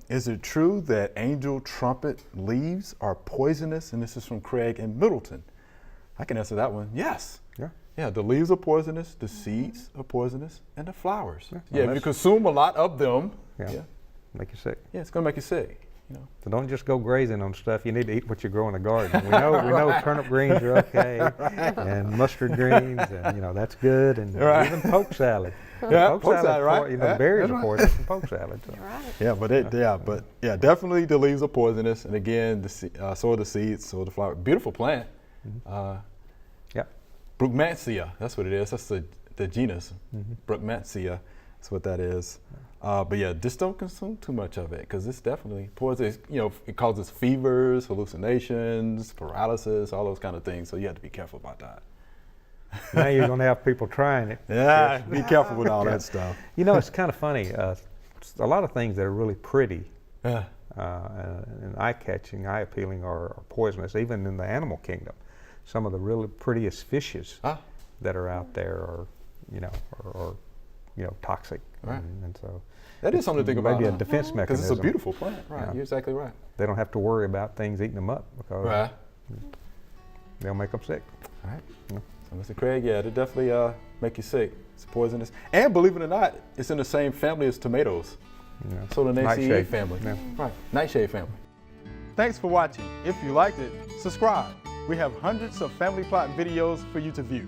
is it true that angel trumpet leaves are poisonous? And this is from Craig in Middleton. I can answer that one. Yes. Yeah. Yeah, the leaves are poisonous, the seeds are poisonous, and the flowers. Yeah, if you consume a lot of them, make you sick. Yeah, it's gonna make you sick. You know. So don't just go grazing on stuff. You need to eat what you grow in the garden. We know turnip greens are okay, and mustard greens, and that's good, and even poke salad. Yeah, poke salad, right? Berries are poisonous in poke salad. So. Right. Yeah, definitely the leaves are poisonous, and again, so are the seeds, so are the flower. Beautiful plant. Brugmansia, that's what it is. That's the genus. Brugmansia, that's what that is. But yeah, just don't consume too much of it because it's definitely poisonous. It causes fevers, hallucinations, paralysis, all those kind of things. So you have to be careful about that. Now you're going to have people trying it. Yeah, be careful with all that stuff. It's kind of funny. A lot of things that are really pretty and eye-catching, eye-appealing are poisonous, even in the animal kingdom. Some of the really prettiest fishes that are out there are toxic. Right. And so that is something to think about. Maybe a defense mechanism. Because it's a beautiful plant, right? You're exactly right. They don't have to worry about things eating them up because they'll make them sick. All right. So Mr. Craig, they definitely make you sick. It's poisonous. And believe it or not, it's in the same family as tomatoes. Solanaceae family. Yeah. Right, nightshade family. Thanks for watching. If you liked it, subscribe. We have hundreds of family plot videos for you to view.